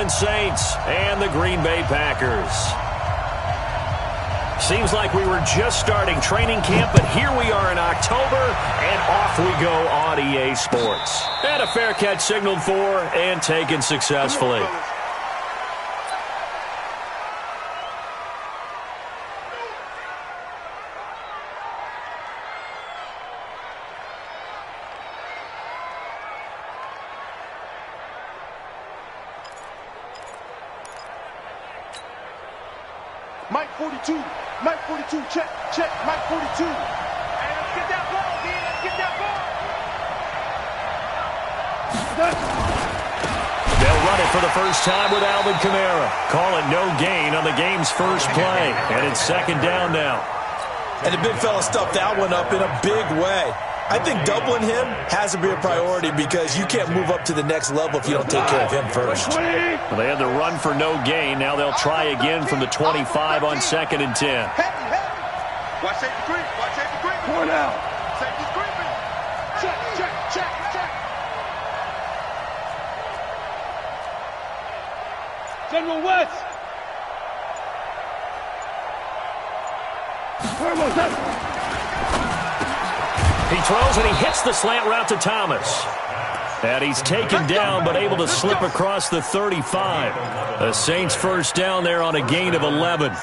Orleans Saints and the Green Bay Packers. Seems like we were just starting training camp, but here we are in October, and off we go on EA Sports. And a fair catch signaled for and taken successfully. Mike 42, Mike 42, check, Mike 42. Hey, let's get that ball, D, let's get that ball. They'll run it for the first time with Alvin Kamara. Call it no gain on the game's first play, and it's second down now. And the big fella stuffed that one up in a big way. I think doubling him has to be a priority because you can't move up to the next level if you don't take care of him first. Well, they had the run for no gain. Now they'll try again from the 25 on 2nd and 10. Watch safety creep, watch safety creep. Point out. Safety's creeping. Check. General West. He throws and he hits the slant route to Thomas. And he's taken down but able to slip across the 35. The Saints first down there on a gain of 11.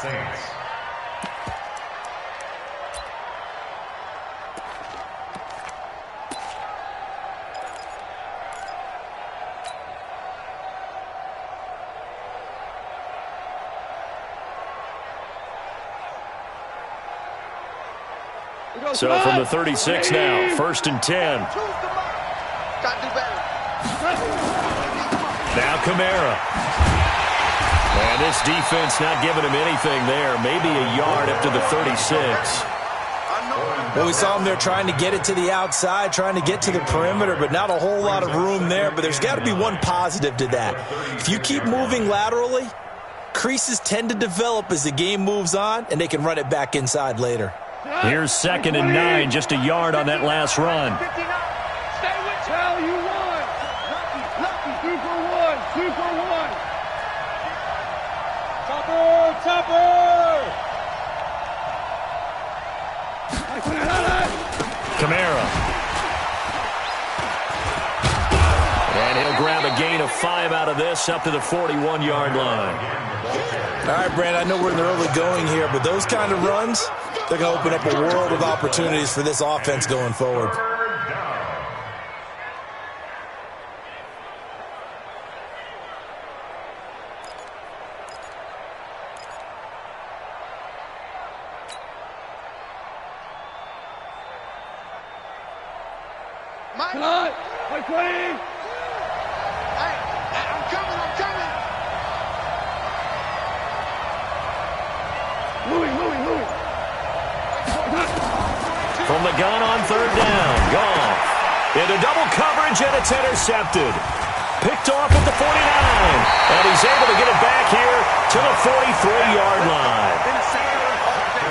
So from the 36 now, 1st and 10. Now Kamara. And this defense not giving him anything there. Maybe a yard up to the 36. Well, we saw him there trying to get it to the outside, trying to get to the perimeter, but not a whole lot of room there. But there's got to be one positive to that. If you keep moving laterally, creases tend to develop as the game moves on, and they can run it back inside later. Here's 2nd and 9, just a yard on that last run. Stay with Cal, you won. Lucky. 2 for 1. Topper. Kamara. And he'll grab a gain of 5 out of this up to the 41-yard line. All right, Brand, I know we're in the early going here, but those kind of runs, they're going to open up a world of opportunities for this offense going forward. Mike, Wayne. Hey, I'm coming. Louis. From the gun on 3rd down, Goff into double coverage, and it's intercepted. Picked off at the 49, and he's able to get it back here to the 43-yard line.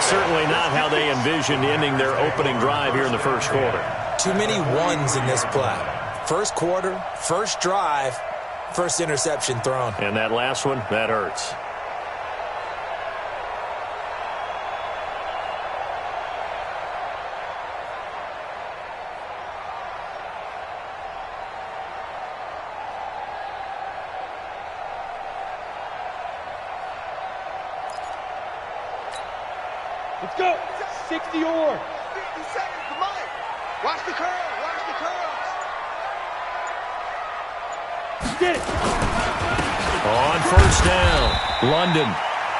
Certainly not how they envisioned ending their opening drive here in the first quarter. Too many ones in this play. First quarter, first drive, first interception thrown. And that last one, that hurts. Let's go. 60 or. 50 seconds to Mike. Watch the curl. Get it. On 1st down, London.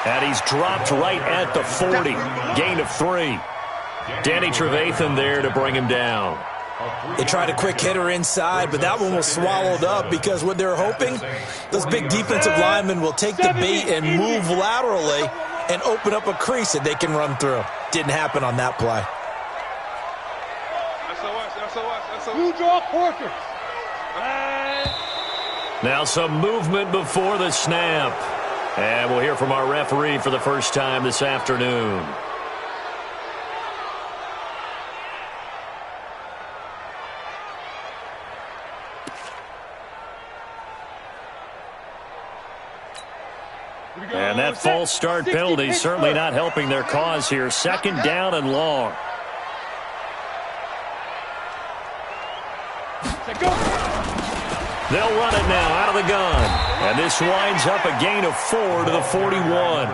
And he's dropped right at the 40. Gain of 3. Danny Trevathan there to bring him down. They tried a quick hitter inside, but that one was swallowed up because what they're hoping, those big defensive linemen will take the bait and move laterally and open up a crease that they can run through. Didn't happen on that play. SOS. Blue draw Porter. Now some movement before the snap. And we'll hear from our referee for the first time this afternoon. And that false start penalty certainly not helping their cause here. Second down and long. They'll run it now out of the gun. And this winds up a gain of 4 to the 41.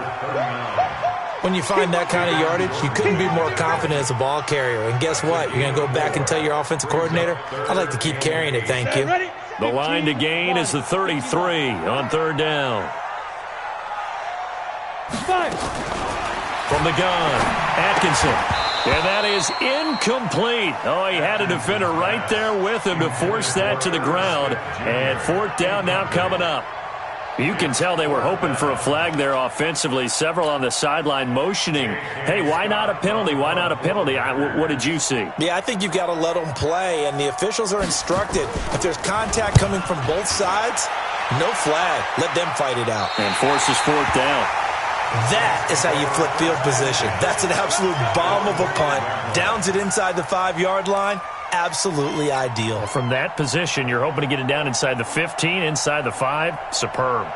When you find that kind of yardage, you couldn't be more confident as a ball carrier. And guess what? You're going to go back and tell your offensive coordinator, I'd like to keep carrying it, thank you. The line to gain is the 33 on third down. From the gun, Atkinson. And that is incomplete. Oh, he had a defender right there with him to force that to the ground. And fourth down now coming up. You can tell they were hoping for a flag there offensively. Several on the sideline motioning, hey, why not a penalty? Why not a penalty? What did you see? Yeah, I think you've got to let them play, and the officials are instructed. If there's contact coming from both sides, no flag. Let them fight it out. And forces fourth down. That is how you flip field position. That's an absolute bomb of a punt. Downs it inside the 5-yard line. Absolutely ideal. From that position, you're hoping to get it down inside the 15, inside the 5. Superb.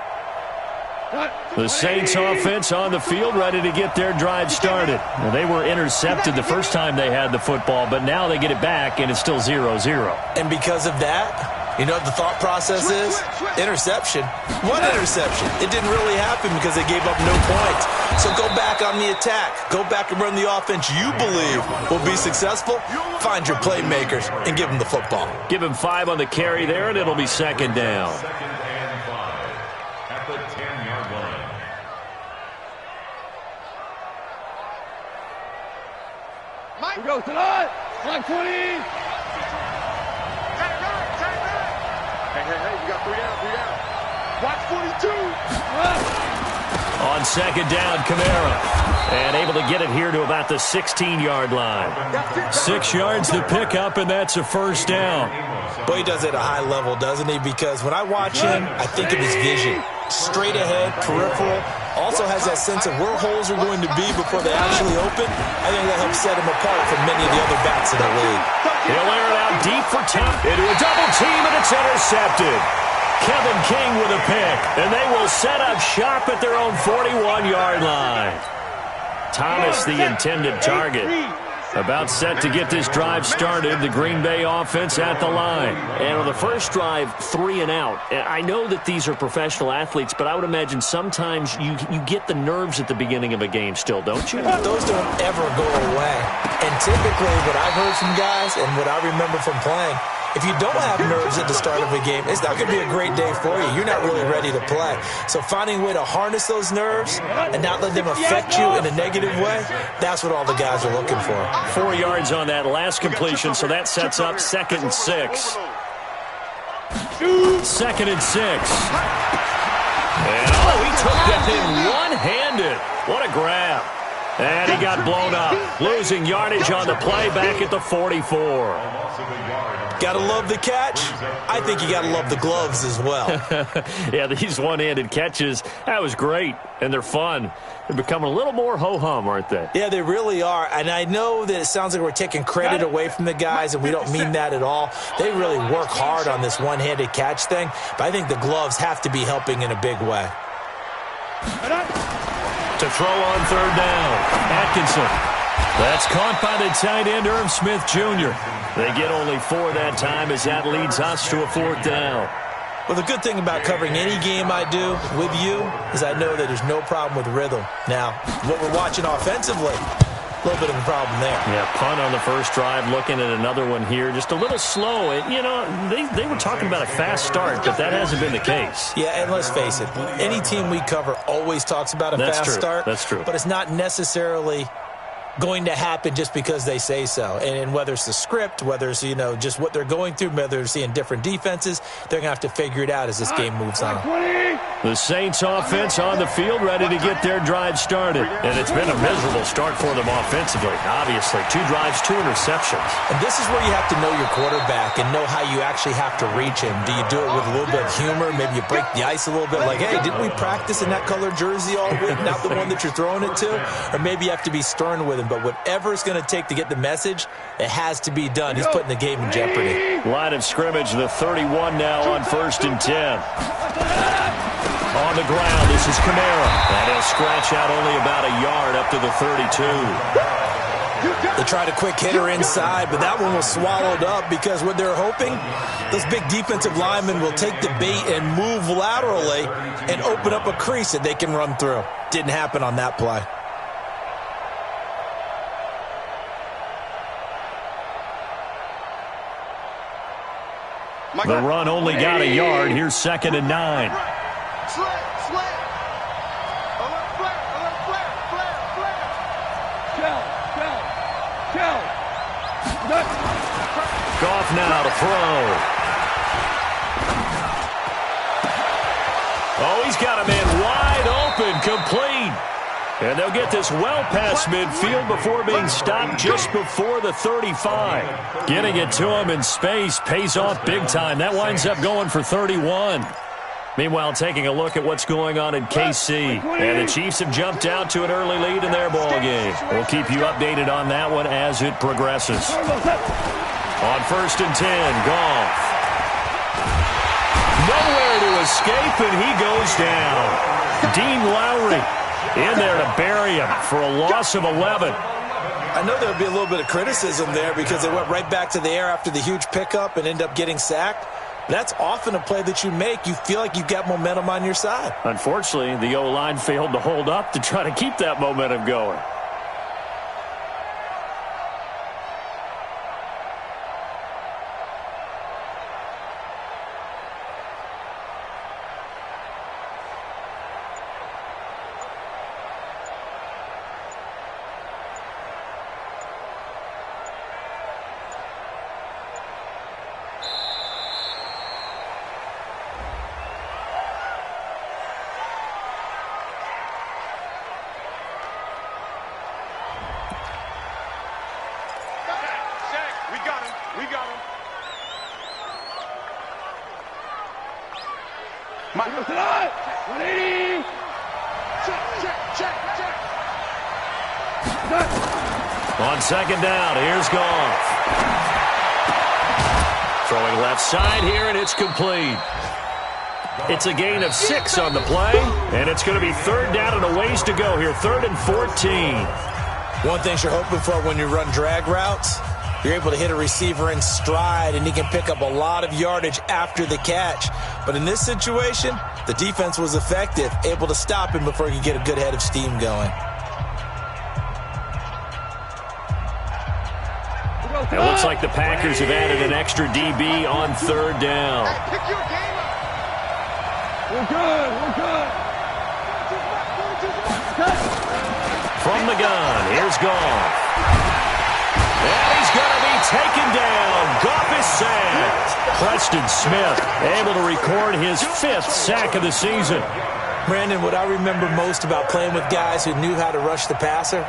The Saints offense on the field, ready to get their drive started. Well, they were intercepted the first time they had the football, but now they get it back, and it's still 0-0. And because of that, you know what the thought process is? Interception. What interception? It didn't really happen because they gave up no points. So go back on the attack. Go back and run the offense you believe will be successful. Find your playmakers and give them the football. Give him 5 on the carry there, and it'll be second down. At the 10-yard line. Mike, go tonight. Line 20. Hey, we got 3 down. Watch 42. On second down, Kamara. And able to get it here to about the 16-yard line. 6 yards to pick up, and that's a first down. Boy, he does it at a high level, doesn't he? Because when I watch him, I think of his vision. Straight ahead, peripheral. Also has that sense of where holes are going to be before they actually open. I think that helps set him apart from many of the other backs in the league. He'll air it out deep for top. Into a double team, and it's intercepted. Kevin King with a pick, and they will set up shop at their own 41-yard line. Thomas, the intended target. About set to get this drive started. The Green Bay offense at the line. And on the first drive, 3 and out. I know that these are professional athletes, but I would imagine sometimes you get the nerves at the beginning of a game still, don't you? Those don't ever go away. And typically what I've heard from guys and what I remember from playing, if you don't have nerves at the start of a game, it's not going to be a great day for you. You're not really ready to play. So finding a way to harness those nerves and not let them affect you in a negative way, that's what all the guys are looking for. 4 yards on that last completion, so that sets up 2nd and 6. 2nd and 6. And he took that in one-handed. What a grab. And he got blown up. Losing yardage on the play back at the 44. Gotta love the catch. I think you gotta love the gloves as well. Yeah, these one-handed catches, that was great, and they're fun. They're becoming a little more ho-hum, aren't they? Yeah, they really are, and I know that it sounds like we're taking credit away from the guys, and we don't mean that at all. They really work hard on this one-handed catch thing, but I think the gloves have to be helping in a big way. To throw on third down, Atkinson. That's caught by the tight end, Irv Smith Jr. They get only 4 that time as that leads us to a 4th down. Well, the good thing about covering any game I do with you is I know that there's no problem with rhythm. Now, what we're watching offensively, a little bit of a problem there. Yeah, punt on the first drive, looking at another one here. Just a little slow. You know, they were talking about a fast start, but that hasn't been the case. Yeah, and let's face it, any team we cover always talks about a fast start. That's true. But it's not necessarily going to happen just because they say so. And whether it's the script, whether it's, just what they're going through, whether they're seeing different defenses, they're going to have to figure it out as this game moves on. The Saints offense on the field ready to get their drive started. And it's been a miserable start for them offensively. Obviously, 2 drives, 2 interceptions. And this is where you have to know your quarterback and know how you actually have to reach him. Do you do it with a little bit of humor? Maybe you break the ice a little bit like, hey, didn't we practice in that colored jersey all week, not the one that you're throwing it to? Or maybe you have to be stern with him. But whatever it's going to take to get the message, it has to be done. He's putting the game in jeopardy. Line of scrimmage, the 31 now on 1st and 10. On the ground, this is Kamara. And he'll scratch out only about a yard up to the 32. They tried a quick hitter inside, but that one was swallowed up because what they're hoping, those big defensive linemen will take the bait and move laterally and open up a crease that they can run through. Didn't happen on that play. The run only got a yard. Here's 2nd and 9. Goff now to throw. Oh, he's got a man wide open, complete. And they'll get this well past midfield before being stopped just before the 35. Getting it to him in space pays off big time. That winds up going for 31. Meanwhile, taking a look at what's going on in KC. And the Chiefs have jumped out to an early lead in their ball game. We'll keep you updated on that one as it progresses. On 1st and 10, Goff. Nowhere to escape, and he goes down. Dean Lowry in there to bury him for a loss of 11. I know there would be a little bit of criticism there because they went right back to the air after the huge pickup and end up getting sacked. That's often a play that you make. You feel like you've got momentum on your side. Unfortunately, the O-line failed to hold up to try to keep that momentum going. On 2nd down, here's Goff. Throwing left side here, and it's complete. It's a gain of 6 on the play, and it's going to be 3rd down and a ways to go here, 3rd and 14. One thing you're hoping for when you run drag routes, you're able to hit a receiver in stride, and he can pick up a lot of yardage after the catch. But in this situation, the defense was effective, able to stop him before he could get a good head of steam going. It looks like the Packers have added an extra DB on 3rd down. We're good. We're good. From the gun, here's Goff. And he's going to be taken down. Goff is sacked. Preston Smith able to record his 5th sack of the season. Brandon, what I remember most about playing with guys who knew how to rush the passer,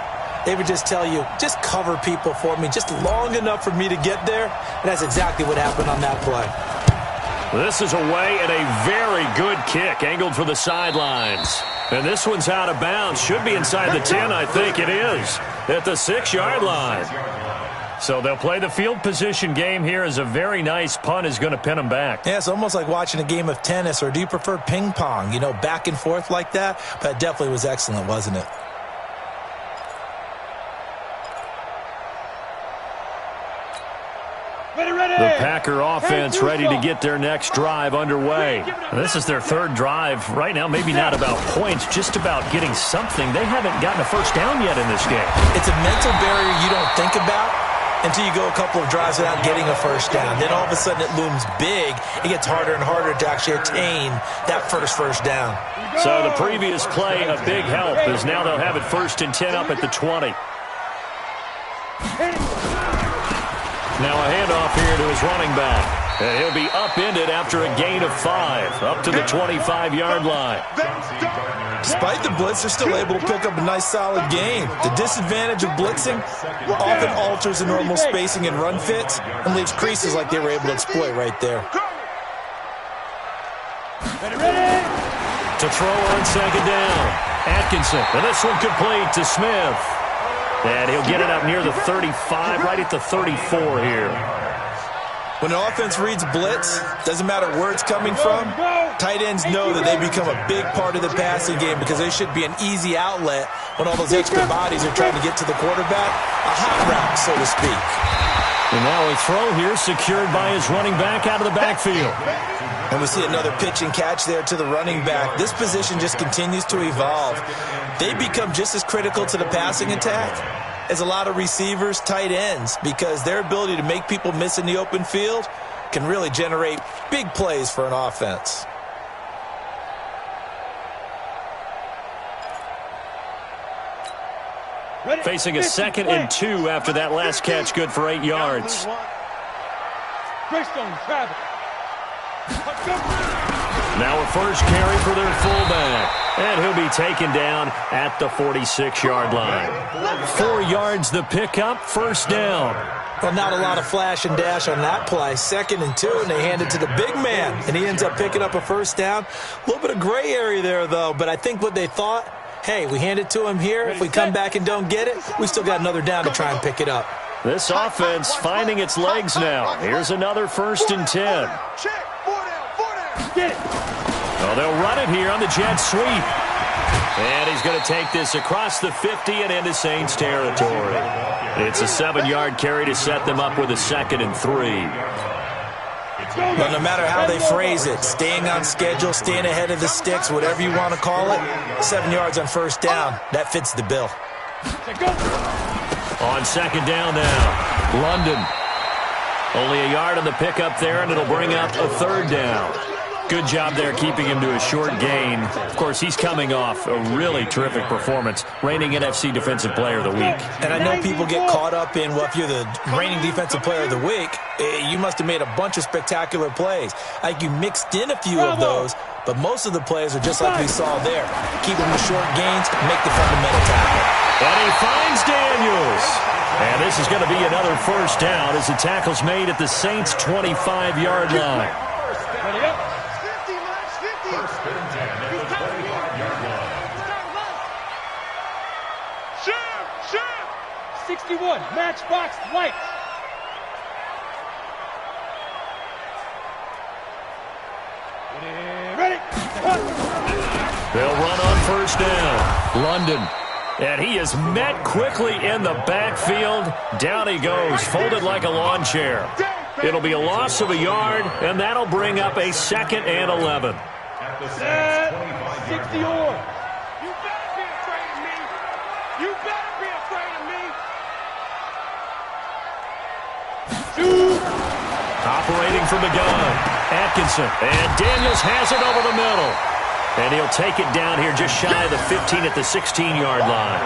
they would just tell you, just cover people for me just long enough for me to get there. And that's exactly what happened on that play. This is away and a very good kick angled for the sidelines. And this one's out of bounds. Should be inside the 10, I think it is, at the 6-yard line. So they'll play the field position game here as a very nice punt is going to pin them back. Yeah, it's almost like watching a game of tennis, or do you prefer ping pong? You know, back and forth like that? But it definitely was excellent, wasn't it? The Packer offense ready to get their next drive underway. This is their 3rd drive. Right now, maybe not about points, just about getting something. They haven't gotten a first down yet in this game. It's a mental barrier you don't think about until you go a couple of drives without getting a first down. Then all of a sudden it looms big. It gets harder and harder to actually attain that first down. So the previous play, a big help, as now they'll have it 1st and 10 up at the 20. Now a handoff here to his running back. And he'll be upended after a gain of 5, up to the 25-yard line. Despite the blitz, they're still able to pick up a nice, solid gain. The disadvantage of blitzing often alters the normal spacing and run fits and leaves creases like they were able to exploit right there. To throw on 2nd down, Atkinson. And this one complete to Smith. And he'll get it up near the 35, right at the 34 here. When an offense reads blitz, doesn't matter where it's coming from, tight ends know that they become a big part of the passing game because they should be an easy outlet when all those extra bodies are trying to get to the quarterback. A hot route, so to speak. And now a throw here secured by his running back out of the backfield. And we see another pitch and catch there to the running back. This position just continues to evolve. They become just as critical to the passing attack as a lot of receivers, tight ends, because their ability to make people miss in the open field can really generate big plays for an offense. Facing a 2nd and 2 after that last catch, good for 8 yards. Now a first carry for their fullback, and he'll be taken down at the 46-yard line. 4 yards the pickup, first down. Well, not a lot of flash and dash on that play. 2nd and 2, and they hand it to the big man, and he ends up picking up a first down. A little bit of gray area there, though, but I think what they thought, hey, we hand it to him here. If we come back and don't get it, we still got another down to try and pick it up. This offense finding its legs now. Here's another 1st and 10. Get it. Oh, they'll run it here on the jet sweep. And he's going to take this across the 50 and into Saints territory. It's a 7-yard carry to set them up with a 2nd and 3. But no matter how they phrase it, staying on schedule, staying ahead of the sticks, whatever you want to call it, 7 yards on first down, that fits the bill. On 2nd down now, London. Only a yard on the pickup there, and it'll bring up a 3rd down. Good job there keeping him to a short gain. Of course, he's coming off a really terrific performance, reigning NFC Defensive Player of the Week. And I know people get caught up in, well, if you're the reigning Defensive Player of the Week, you must have made a bunch of spectacular plays. I think you mixed in a few of those, but most of the plays are just like we saw there. Keep them to short gains, make the fundamental tackle. And he finds Daniels. And this is going to be another first down as the tackle's made at the Saints' 25-yard line. Ready up. 61, matchbox light. Ready. They'll run on first down. London. And he is met quickly in the backfield. Down he goes, folded like a lawn chair. It'll be a loss of a yard, and that'll bring up a 2nd and 11. 60 or. You better be afraid of me. You better be afraid of me. Operating from the gun, Atkinson. And Daniels has it over the middle. And he'll take it down here just shy of the 15 at the 16-yard line.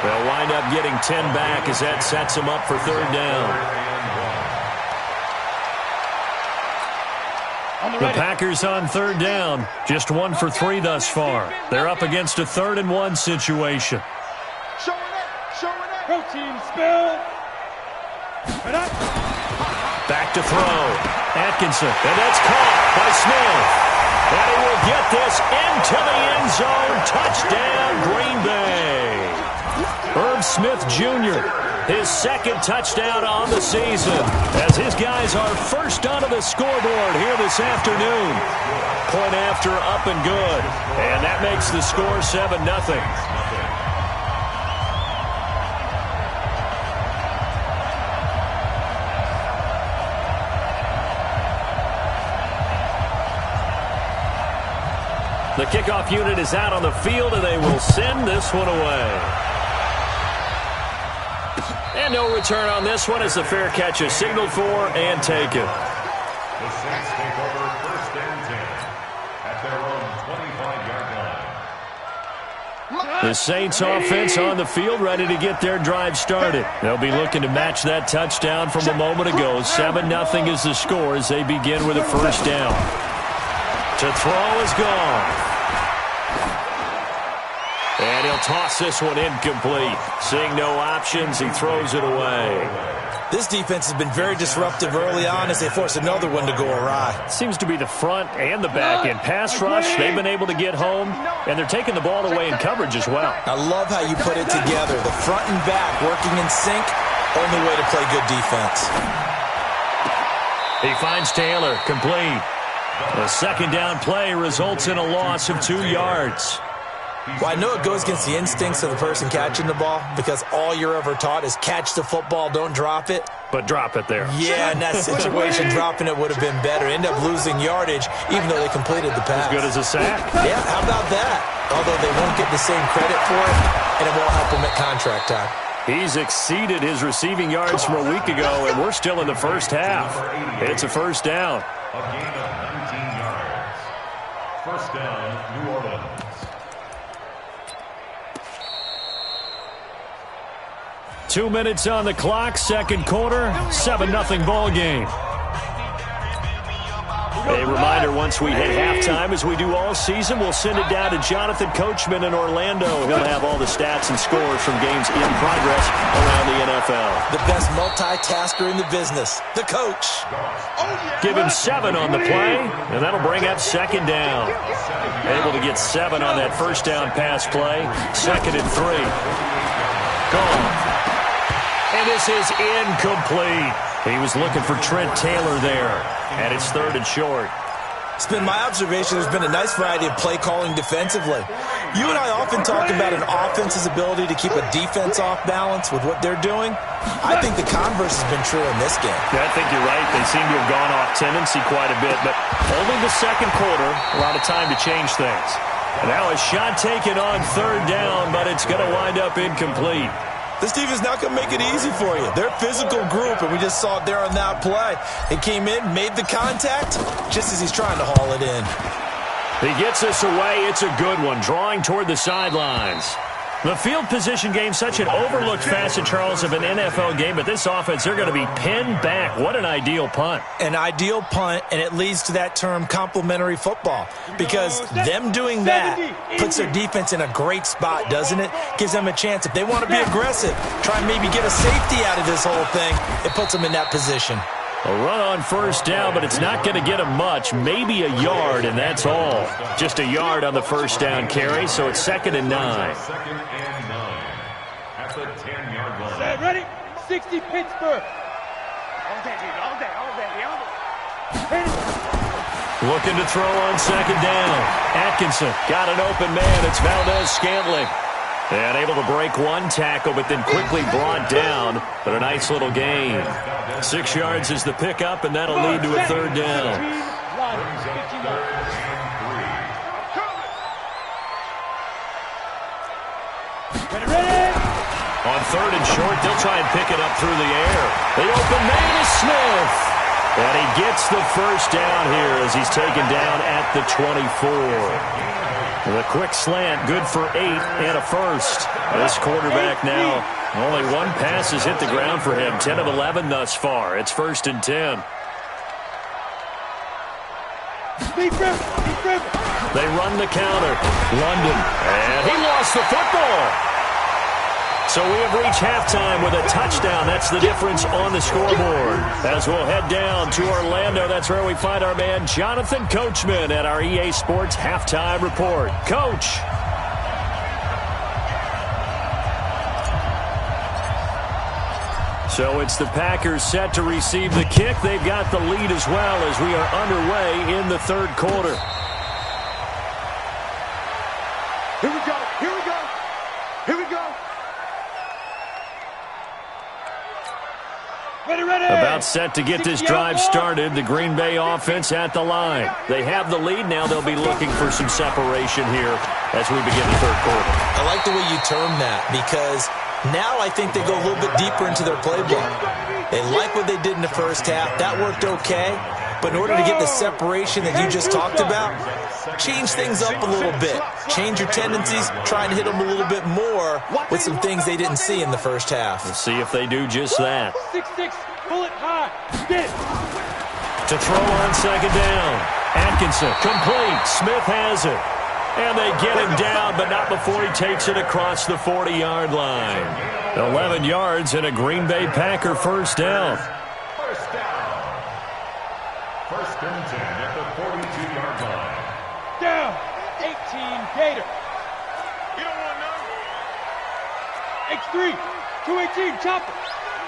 They'll wind up getting 10 back as that sets them up for 3rd down. The Packers on 3rd down. Just 1 for 3 thus far. They're up against a 3rd and 1 situation. Protein spill. Back to throw. Atkinson. And that's caught by Smith. And he will get this into the end zone. Touchdown, Green Bay. Herb Smith Jr., his 2nd touchdown on the season, as his guys are first onto the scoreboard here this afternoon. Point after up and good. And that makes the score 7-0. The kickoff unit is out on the field, and they will send this one away. And no return on this one as the fair catch is signaled for and taken. The Saints take over 1st and 10 at their own 25-yard line. The Saints offense on the field ready to get their drive started. They'll be looking to match that touchdown from a moment ago. 7-0 is the score as they begin with a first down. To throw is gone. And he'll toss this one incomplete. Seeing no options, he throws it away. This defense has been very disruptive early on as they force another one to go awry. Seems to be the front and the back end. Pass rush, they've been able to get home, and they're taking the ball away in coverage as well. I love how you put it together. The front and back working in sync, only way to play good defense. He finds Taylor, complete. A second down play results in a loss of 2 yards. Well, I know it goes against the instincts of the person catching the ball because all you're ever taught is catch the football, don't drop it. But drop it there. Yeah, in that situation, dropping it would have been better. End up losing yardage, even though they completed the pass. As good as a sack. Yeah, how about that? Although they won't get the same credit for it, and it won't help them at contract time. He's exceeded his receiving yards from a week ago, and we're still in the first half. It's a first down. A gain of 19 yards. First down, New Orleans. Two minutes on the clock, second quarter, 7-0 ball game. A reminder, once we hit halftime, as we do all season, we'll send it down to Jonathan Coachman in Orlando. He'll have all the stats and scores from games in progress around the NFL. The best multitasker in the business, the coach. Give him 7 on the play, and that'll bring up second down. Able to get 7 on that first down pass play. Second and 3. Gone. And this is incomplete. He was looking for Trent Taylor there, and it's third and short. It's been my observation there's been a nice variety of play calling defensively. You and I often talk about an offense's ability to keep a defense off balance with what they're doing. I think the converse has been true in this game. Yeah, I think you're right. They seem to have gone off tendency quite a bit, but only the second quarter, a lot of time to change things. And now a shot taken on third down, but it's going to wind up incomplete. This team is not going to make it easy for you. They're a physical group, and we just saw it there on that play. He came in, made the contact, just as he's trying to haul it in. He gets us away. It's a good one, drawing toward the sidelines. The field position game, such an overlooked facet, Charles, of an NFL game, but this offense, they're going to be pinned back. What an ideal punt. An ideal punt, and it leads to that term complementary football, because them doing that puts their defense in a great spot, doesn't it? Gives them a chance. If they want to be aggressive, try and maybe get a safety out of this whole thing, it puts them in that position. A run on first down, but it's not going to get him much. Maybe a yard, and that's all. Just a yard on the first down carry, so it's 2nd and 9. Second and 9 at the 10-yard line. Set, ready? 60 Pittsburgh. All day, all day. Looking to throw on second down. Atkinson got an open man. It's Valdez-Scantling. And able to break one tackle, but then quickly brought down. But a nice little gain. 6 yards is the pickup, and that'll lead to a third down. On third and short, they'll try and pick it up through the air. The open man is Smith. And he gets the first down here as he's taken down at the 24. The quick slant, good for 8 and a first. This quarterback now, only one pass has hit the ground for him. 10 of 11 thus far. It's 1st and 10. They run the counter. London. And he lost the football. So we have reached halftime with a touchdown. That's the difference on the scoreboard. As we'll head down to Orlando, that's where we find our man Jonathan Coachman at our EA Sports Halftime Report. Coach. So it's the Packers set to receive the kick. They've got the lead as well as we are underway in the third quarter. Here we go. Here we go. Here we go. Ready. About set to get this drive started. The Green Bay offense at the line. They have the lead now. They'll be looking for some separation here as we begin the third quarter. I like the way you term that, because now I think they go a little bit deeper into their playbook. They like what they did in the first half. That worked okay. But in order to get the separation that you just talked about, change things up a little bit. Change your tendencies. Try and hit them a little bit more with some things they didn't see in the first half. We'll see if they do just that. 6-6, pull it high. Get it. To throw on second down. Atkinson, complete. Smith has it. And they get him down, but not before he takes it across the 40-yard line. 11 yards and a Green Bay Packer first down. First down. 1st and 10 at the 42-yard line. Down. 18, Gator. You don't want to know. X3, 218, chopper.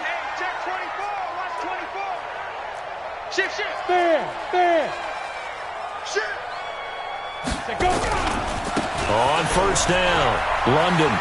Hey, check 24. Watch 24. Shift. Stand. Shift. Go. On first down, London.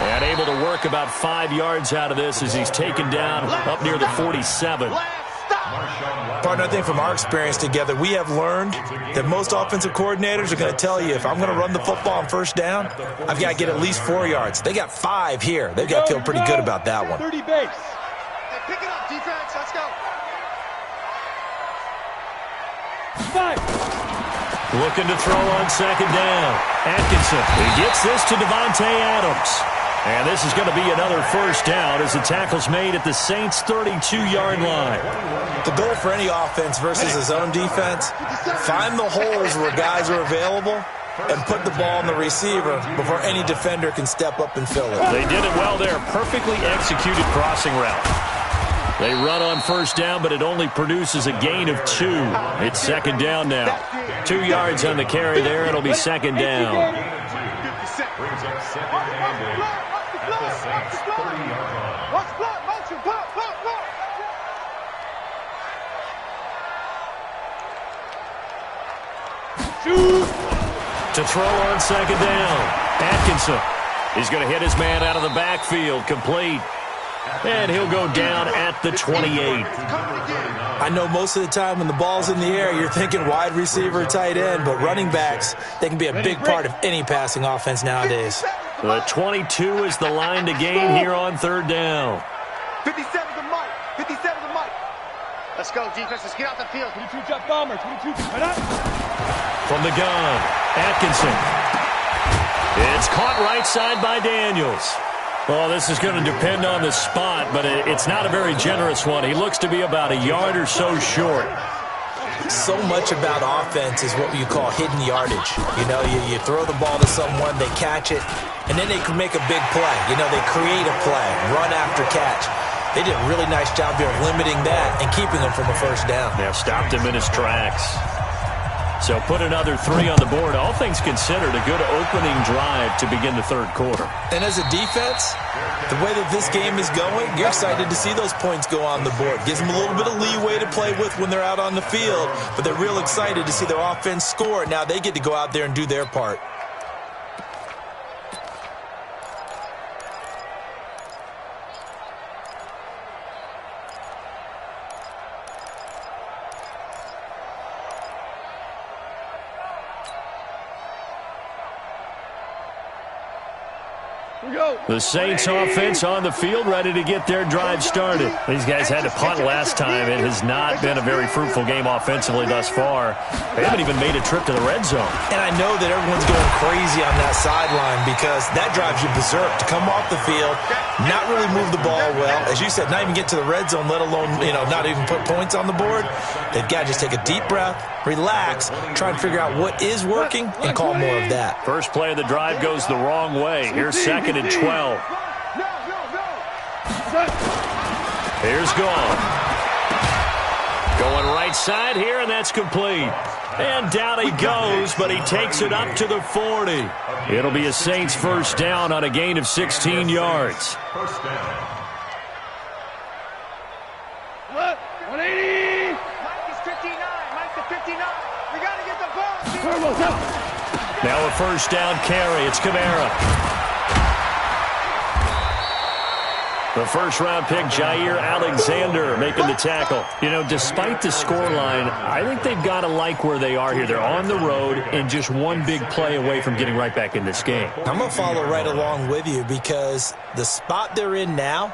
And able to work about 5 yards out of this as he's taken down up near the 47. Partner, I think from our experience together, we have learned that most offensive coordinators are going to tell you, if I'm going to run the football on first down, I've got to get at least 4 yards. They got 5 here. They've got to feel pretty good about that one. 30 base. Hey, pick it up, defense. Let's go. 5. Looking to throw on second down. Atkinson. He gets this to Devontae Adams. And this is going to be another first down as the tackle's made at the Saints' 32-yard line. The goal for any offense versus his own defense, find the holes where guys are available and put the ball on the receiver before any defender can step up and fill it. They did it well there. Perfectly executed crossing route. They run on first down, but it only produces a gain of 2. It's second down now. 2 yards on the carry there. It'll be second down. Brings up second and 8 at the Saints' 30-yard line. Watch block, motion, block. To throw on second down, Atkinson. He's going to hit his man out of the backfield, complete. And he'll go down at the 28. I know most of the time when the ball's in the air, you're thinking wide receiver, tight end, but running backs, they can be a big part of any passing offense nowadays. The 22 is the line to gain here on third down. 57 to Mike. 57 to Mike. Let's go, defense. Let's get out the field. 22 jump bomber. 22. From the gun, Atkinson. It's caught right side by Daniels. Well, this is going to depend on the spot, but it's not a very generous one. He looks to be about a yard or so short. So much about offense is what you call hidden yardage. You know, you throw the ball to someone, they catch it, and then they can make a big play. You know, they create a play, run after catch. They did a really nice job here of limiting that and keeping him from a first down. Yeah, stopped him in his tracks. So put another 3 on the board. All things considered, a good opening drive to begin the third quarter. And as a defense, the way that this game is going, you're excited to see those points go on the board. Gives them a little bit of leeway to play with when they're out on the field, but they're real excited to see their offense score. Now they get to go out there and do their part. The Saints offense on the field, ready to get their drive started. These guys had to punt last time. It has not been a very fruitful game offensively thus far. They haven't even made a trip to the red zone. And I know that everyone's going crazy on that sideline because that drives you berserk to come off the field, not really move the ball well. As you said, not even get to the red zone, let alone, not even put points on the board. They've got to just take a deep breath, relax, try and figure out what is working, and call more of that. First play of the drive goes the wrong way. Here's second and 12. Here's Goff. Going right side here, and that's complete. And down he goes, but he takes it up to the 40. It'll be a Saints first down on a gain of 16 yards. First down. 180. Mike is 59. Mike to 59. We got to get the ball. Now a first down carry. It's Kamara. The first-round pick, Jair Alexander, making the tackle. Despite the scoreline, I think they've got to like where they are here. They're on the road and just one big play away from getting right back in this game. I'm going to follow right along with you because the spot they're in now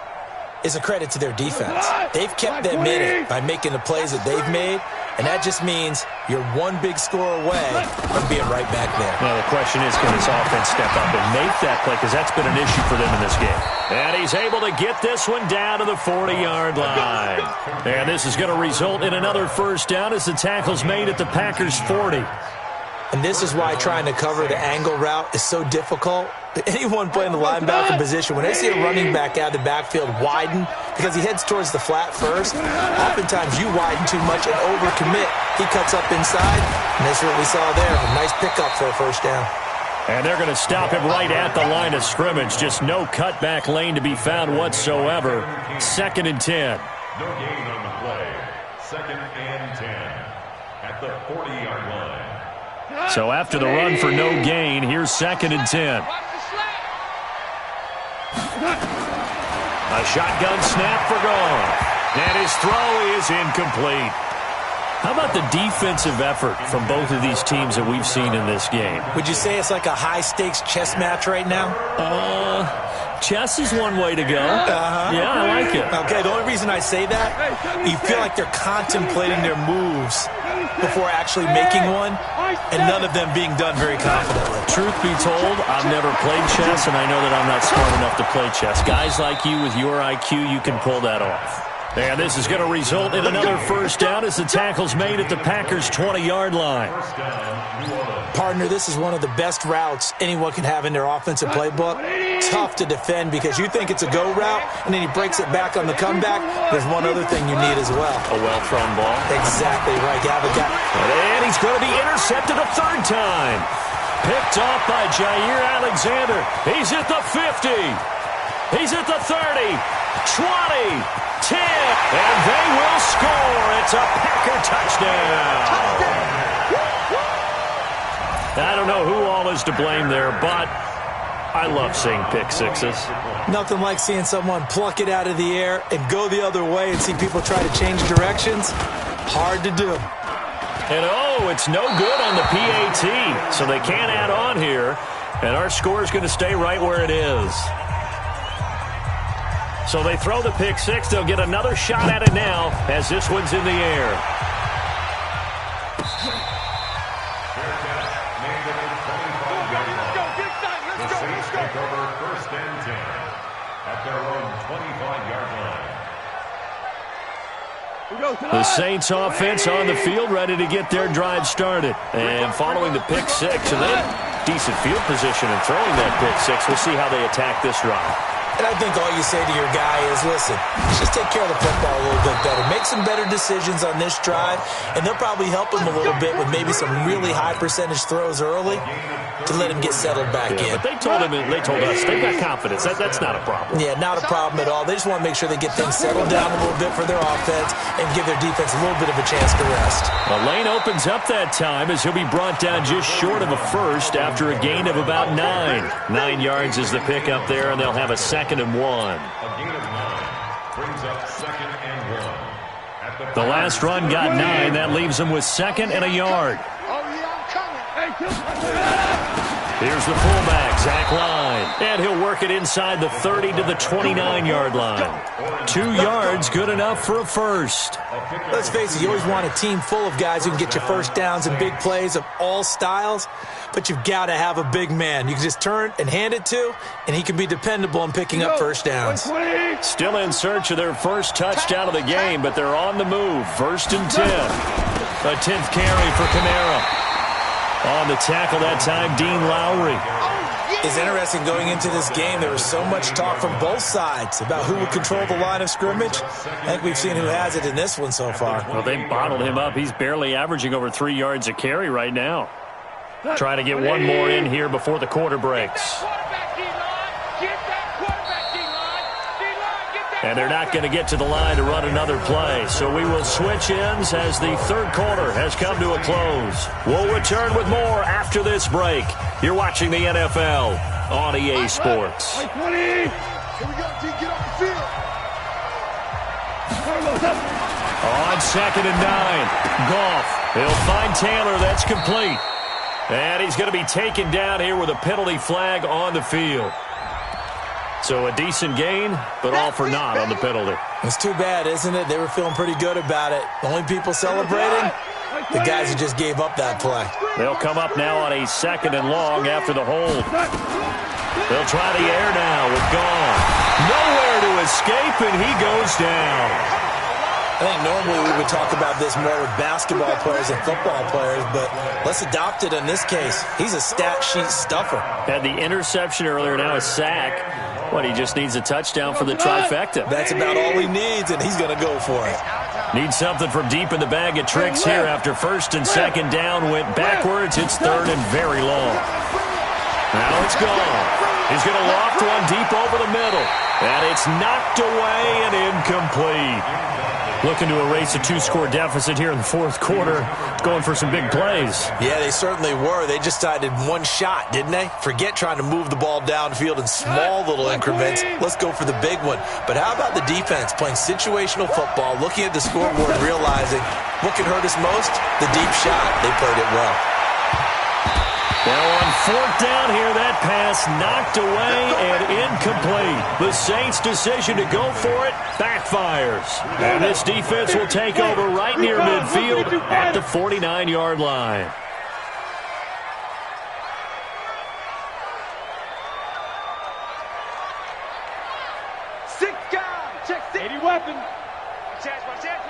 is a credit to their defense. They've kept them in it by making the plays that they've made, and that just means you're one big score away from being right back there. Now the question is, can this offense step up and make that play? Because that's been an issue for them in this game. And he's able to get this one down to the 40-yard line. And this is going to result in another first down as the tackle's made at the Packers' 40. And this is why trying to cover the angle route is so difficult. Anyone playing the linebacker position, when they see a running back out of the backfield widen because he heads towards the flat first, oftentimes you widen too much and overcommit. He cuts up inside, and that's what we saw there. A nice pickup for a first down. And they're going to stop him right at the line of scrimmage. Just no cutback lane to be found whatsoever. Second and 10. No gain on the play. 2nd and 10 at the 40-yard line. So after the run for no gain, here's 2nd and 10. A shotgun snap for Goff. And his throw is incomplete. How about the defensive effort from both of these teams that we've seen in this game? Would you say it's like a high-stakes chess match right now? Chess is one way to go. Yeah, I like it. Okay, the only reason I say that, you feel like they're contemplating their moves before actually making one, and none of them being done very confidently. Truth be told, I've never played chess, and I know that I'm not smart enough to play chess. Guys like you with your IQ, you can pull that off. And this is going to result in another first down as the tackle's made at the Packers' 20-yard line. Partner, this is one of the best routes anyone can have in their offensive playbook. Tough to defend because you think it's a go route, and then he breaks it back on the comeback. There's one other thing you need as well. A well-thrown ball. Exactly right. And he's going to be intercepted a third time. Picked off by Jair Alexander. He's at the 50. He's at the 30. 20. 10, and they will score. It's a Packer touchdown. I don't know who all is to blame there, but I love seeing pick sixes. Nothing like seeing someone pluck it out of the air and go the other way and see people try to change directions. Hard to do. And it's no good on the PAT, so they can't add on here, and our score is going to stay right where it is. So they throw the pick six. They'll get another shot at it now as this one's in the air. The Saints take over 1st and 10 at their own 25-yard line. The Saints offense on the field, ready to get their drive started. And following the pick six, and then decent field position and throwing that pick six. We'll see how they attack this drive. And I think all you say to your guy is, listen, just take care of the football a little bit better. Make some better decisions on this drive, and they'll probably help him a little bit with maybe some really high percentage throws early to let him get settled back in. But they told us they've got confidence. That's not a problem. Yeah, not a problem at all. They just want to make sure they get things settled down a little bit for their offense and give their defense a little bit of a chance to rest. The lane opens up that time as he'll be brought down just short of a first after a gain of about 9. 9 yards is the pickup there, and they'll have a 2nd and 1. A gain of 9 brings up 2nd and 1. The last run got 9. That leaves them with 2nd and a yard. Here's the fullback, Zach Line. And he'll work it inside the 30 to the 29-yard line. 2 yards, good enough for a first. Let's face it, you always want a team full of guys who can get you first downs and big plays of all styles, but you've got to have a big man you can just turn and hand it to, and he can be dependable in picking up first downs. Still in search of their first touchdown of the game, but they're on the move. 1st and 10. A 10th carry for Kamara. On the tackle that time, Dean Lowry. It's interesting going into this game. There was so much talk from both sides about who would control the line of scrimmage. I think we've seen who has it in this one so far. Well, they bottled him up. He's barely averaging over 3 yards a carry right now. Trying to get one more in here before the quarter breaks. And they're not going to get to the line to run another play. So we will switch ends as the third quarter has come to a close. We'll return with more after this break. You're watching the NFL on EA Sports. Here we go, G. Get off the field. On 2nd and 9. Goff. He'll find Taylor. That's complete. And he's going to be taken down here with a penalty flag on the field. So a decent gain, but all for naught on the penalty. It's too bad, isn't it? They were feeling pretty good about it. The only people celebrating, the guys who just gave up that play. They'll come up now on a 2nd and long after the hold. They'll try the air now with Goff. Nowhere to escape, and he goes down. I think normally we would talk about this more with basketball players and football players, but let's adopt it in this case. He's a stat sheet stuffer. Had the interception earlier, now a sack. What, he just needs a touchdown for the trifecta. That's about all he needs, and he's going to go for it. Needs something from deep in the bag of tricks here after 1st and 2nd down. Went backwards. It's 3rd and very long. Now it's gone. He's going to loft one deep over the middle. And it's knocked away and incomplete. Looking to erase a 2-score deficit here in the fourth quarter. Going for some big plays. Yeah, they certainly were. They just decided one shot, didn't they? Forget trying to move the ball downfield in small little increments. Let's go for the big one. But how about the defense playing situational football, looking at the scoreboard, realizing what can hurt us most? The deep shot. They played it well. Now on fourth down here, that pass knocked away and incomplete. The Saints' decision to go for it backfires. And this defense will take over right near midfield at the 49-yard line. Six guys. Check 80 weapon. Watch that.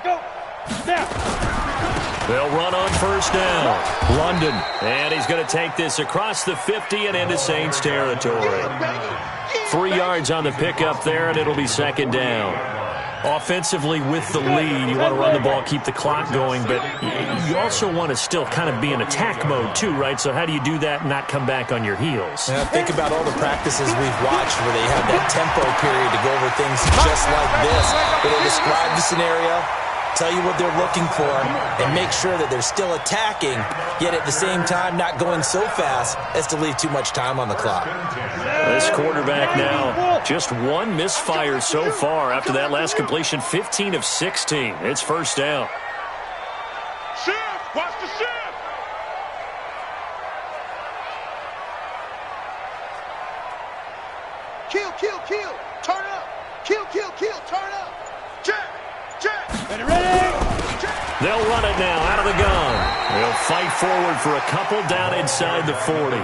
Go. Snap. They'll run on first down. London. And he's going to take this across the 50 and into Saints territory. 3 yards on the pickup there, and it'll be second down. Offensively with the lead, you want to run the ball, keep the clock going, but you also want to still kind of be in attack mode too, right? So how do you do that and not come back on your heels? Yeah, think about all the practices we've watched where they have that tempo period to go over things just like this, where they describe the scenario, tell you what they're looking for, and make sure that they're still attacking, yet at the same time not going so fast as to leave too much time on the clock. This quarterback now, just one misfire so far after that last completion, 15 of 16. It's first down. Shift. Watch the shift. Kill. Turn up. Kill. Turn up. Check. They'll run it now out of the gun. They'll fight forward for a couple down inside the 40.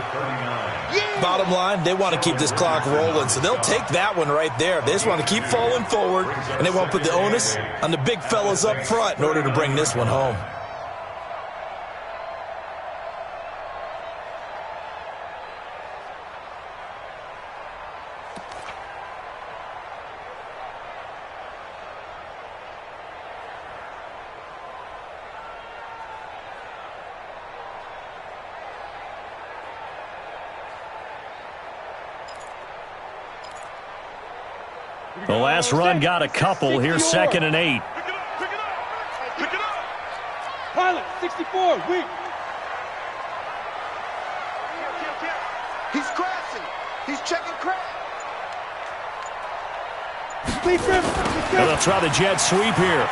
Bottom line, they want to keep this clock rolling, so they'll take that one right there. They just want to keep falling forward, and they want to put the onus on the big fellas up front in order to bring this one home. The last run got a couple. Here's 2nd and 8. Pick it up. Pilot, 64, weak. He's crashing. He's checking crash. And they'll try the jet sweep here.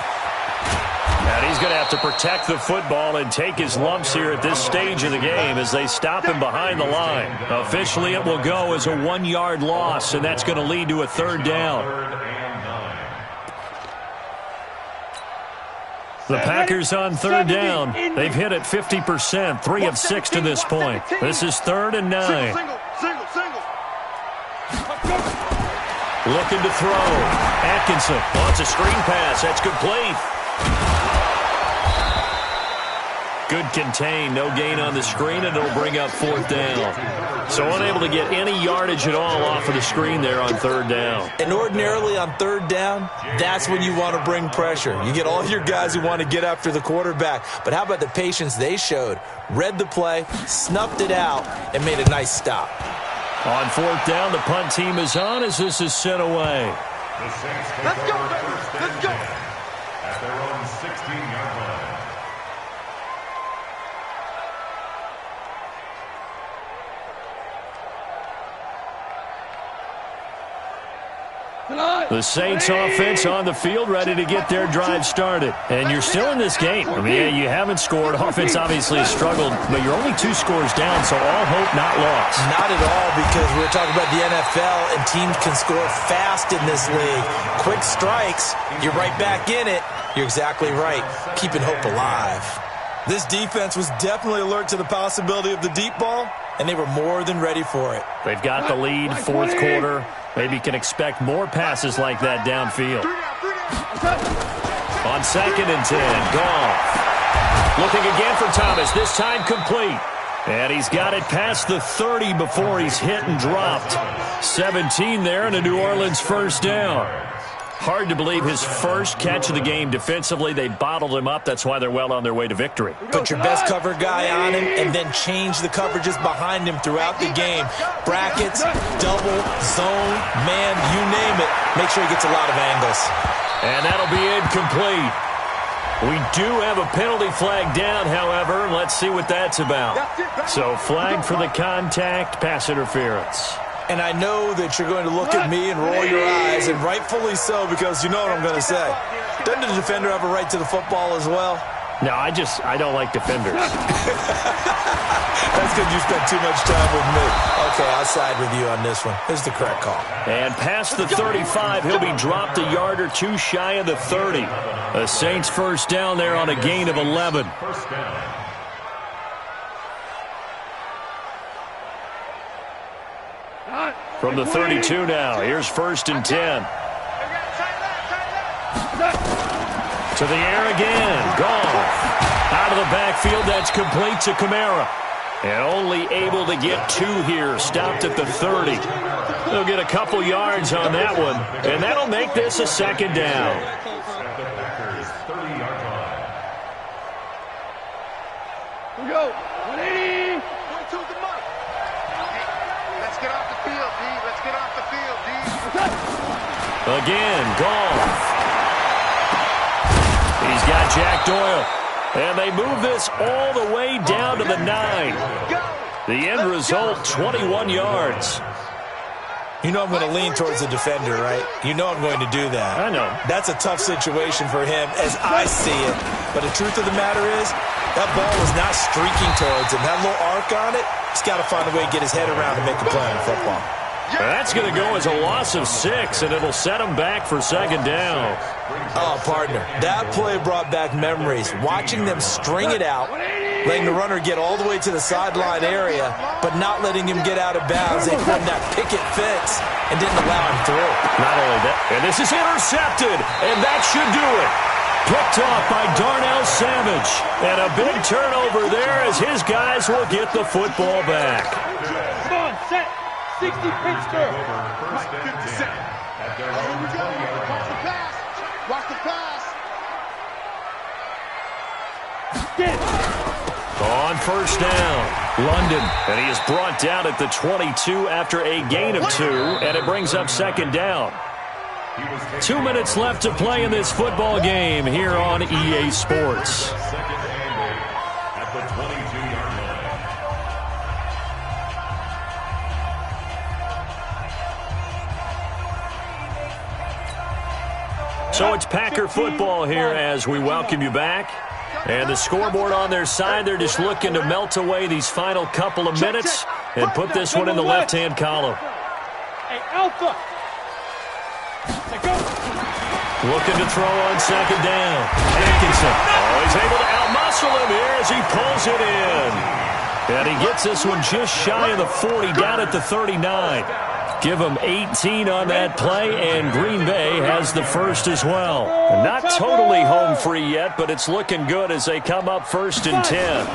And he's going to have to protect the football and take his lumps here at this stage of the game as they stop him behind the line. Officially, it will go as a 1-yard loss, and that's going to lead to a third down. The Packers on third down. They've hit it 50%, 3 of 6 to this point. This is 3rd and 9. Single. Looking to throw. Atkinson wants a screen pass. That's complete. Good contain, no gain on the screen, and it'll bring up 4th down. So unable to get any yardage at all off of the screen there on 3rd down. And ordinarily on 3rd down, that's when you want to bring pressure. You get all your guys who want to get after the quarterback. But how about the patience they showed? Read the play, snuffed it out, and made a nice stop. On 4th down, the punt team is on as this is sent away. Let's go, baby. Let's go. At their own 16-yard line. The Saints offense on the field ready to get their drive started. And you're still in this game. I mean, yeah, you haven't scored. Offense obviously has struggled, but you're only 2 scores down, so all hope not lost. Not at all, because we're talking about the NFL, and teams can score fast in this league. Quick strikes, you're right back in it. You're exactly right. Keeping hope alive. This defense was definitely alert to the possibility of the deep ball, and they were more than ready for it. They've got the lead, 4th quarter. Maybe can expect more passes like that downfield. On 2nd and 10, Goff. Looking again for Thomas, this time complete. And he's got it past the 30 before he's hit and dropped. 17 there and a New Orleans first down. Hard to believe his first catch of the game defensively. They bottled him up. That's why they're well on their way to victory. Put your best cover guy on him and then change the coverages behind him throughout the game. Brackets, double, zone, man, you name it. Make sure he gets a lot of angles. And that'll be incomplete. We do have a penalty flag down, however. Let's see what that's about. So flag for the contact, pass interference. And I know that you're going to look at me and roll your eyes, and rightfully so, because you know what I'm going to say. Doesn't the defender have a right to the football as well? No, I don't like defenders. That's because you spent too much time with me. Okay, I'll side with you on this one. This is the correct call. And past the 35, he'll be dropped a yard or two shy of the 30. The Saints first down there on a gain of 11. First down. From the 32 now, here's 1st and 10. To the air again, Goff. Out of the backfield, that's complete to Kamara. And only able to get 2 here, stopped at the 30. They'll get a couple yards on that one, and that'll make this a 2nd down. At the Packers' 30-yard line. Here we go. 180. 22 the mark. Let's get off the field, D. Let's get off the field, D. Again, Goff. He's got Jack Doyle. And they move this all the way down to the 9. The end result, 21 yards. You know I'm going to lean towards the defender, right? You know I'm going to do that. I know. That's a tough situation for him as I see it. But the truth of the matter is, that ball was not streaking towards him. That little arc on it, he's got to find a way to get his head around and make a play on the football. That's going to go as a loss of 6, and it'll set him back for 2nd down. Oh, partner, that play brought back memories. Watching them string it out, letting the runner get all the way to the sideline area, but not letting him get out of bounds. They formed that picket fence and didn't allow him through. Not only that, and this is intercepted, and that should do it. Picked off by Darnell Savage. And a big turnover there as his guys will get the football back. Come on, set. 60 Pittsburgh. First and 10 at their own 20-yard Watch the line. pass. Watch the pass. On 1st down, London. And he is brought down at the 22 after a gain of 2, and it brings up 2nd down. 2 minutes left to play in this football game here on EA Sports. Second and 8 at the 22-yard line. So it's Packer football here as we welcome you back. And the scoreboard on their side, they're just looking to melt away these final couple of minutes and put this one in the left-hand column. Hey, Alpha. Looking to throw on 2nd down. Atkinson. Oh, he's able to outmuscle him here as he pulls it in. And he gets this one just shy of the 40, down at the 39. Give him 18 on that play, and Green Bay has the first as well. Not totally home free yet, but it's looking good as they come up 1st and 10.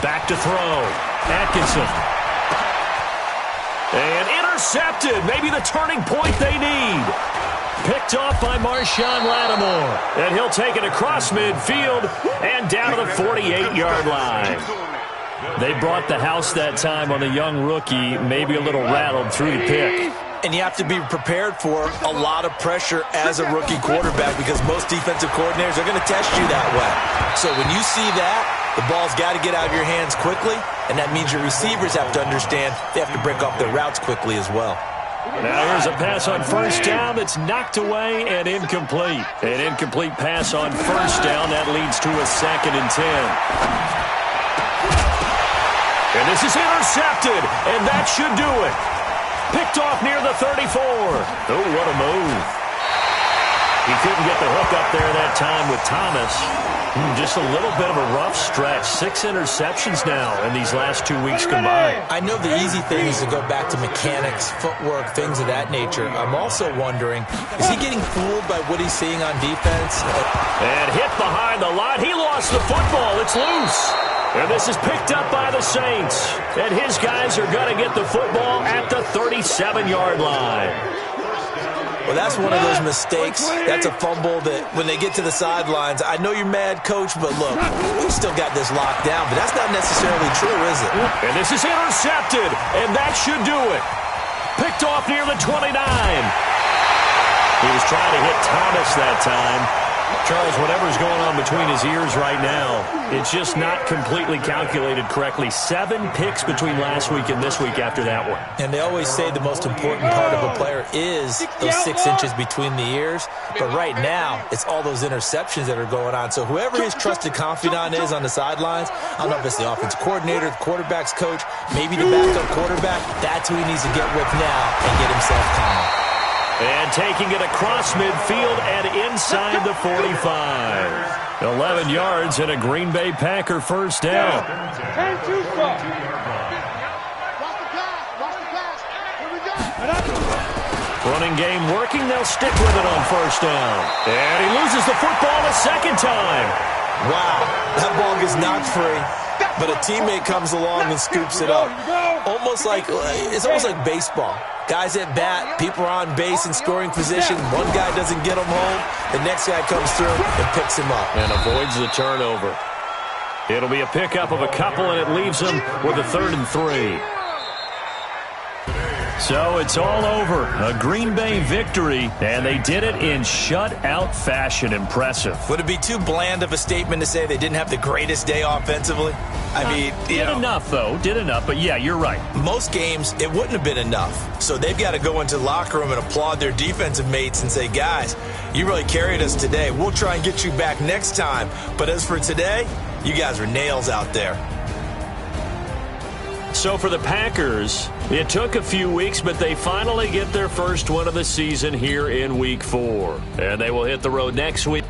Back to throw. Atkinson. And intercepted. Maybe the turning point they need. Picked off by Marshawn Lattimore. And he'll take it across midfield and down to the 48-yard line. They brought the house that time on the young rookie, maybe a little rattled through the pick. And you have to be prepared for a lot of pressure as a rookie quarterback because most defensive coordinators are going to test you that way. So when you see that, the ball's got to get out of your hands quickly, and that means your receivers have to understand they have to break off their routes quickly as well. Now here's a pass on 1st down that's knocked away and incomplete. An incomplete pass on 1st down. That leads to a 2nd and 10. And this is intercepted, and that should do it. Picked off near the 34. Oh, what a move. He couldn't get the hook up there that time with Thomas. Just a little bit of a rough stretch. 6 interceptions now in these last 2 weeks combined. I know the easy thing is to go back to mechanics, footwork, things of that nature. I'm also wondering, is he getting fooled by what he's seeing on defense? And hit behind the line. He lost the football. It's loose. And this is picked up by the Saints. And his guys are going to get the football at the 37-yard line. Well, that's one of those mistakes. That's a fumble that when they get to the sidelines, I know you're mad, Coach, but look, we still got this locked down, but that's not necessarily true, is it? And this is intercepted, and that should do it. Picked off near the 29. He was trying to hit Thomas that time. Charles, whatever's going on between his ears right now, it's just not completely calculated correctly. 7 picks between last week and this week after that one. And they always say the most important part of a player is those 6 inches between the ears. But right now, it's all those interceptions that are going on. So whoever his trusted confidant is on the sidelines, I don't know if it's the offensive coordinator, the quarterback's coach, maybe the backup quarterback, that's who he needs to get with now and get himself calm. And taking it across midfield and inside the 45. 11 yards and a Green Bay Packer first down. Running game working. They'll stick with it on first down. And he loses the football a second time. Wow, that ball gets knocked free, but a teammate comes along and scoops it up. It's almost like baseball. Guys at bat, people are on base in scoring position. One guy doesn't get him home. The next guy comes through and picks him up. And avoids the turnover. It'll be a pickup of a couple, and it leaves them with a 3rd and 3. So it's all over. A Green Bay victory, and they did it in shutout fashion. Impressive. Would it be too bland of a statement to say they didn't have the greatest day offensively? Did enough, though. Did enough, but yeah, you're right. Most games, it wouldn't have been enough. So they've got to go into the locker room and applaud their defensive mates and say, guys, you really carried us today. We'll try and get you back next time. But as for today, you guys were nails out there. So for the Packers, it took a few weeks, but they finally get their first one of the season here in Week 4. And they will hit the road next week.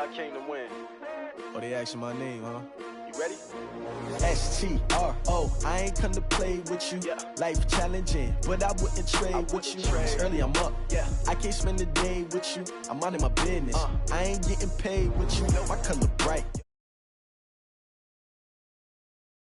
I came to win. Oh, they asking my name, huh? You ready? STRO, I ain't come to play with you. Life challenging, but I wouldn't trade with you. It's early, I'm up. I can't spend the day with you. I'm minding my business. I ain't getting paid with you. My color bright.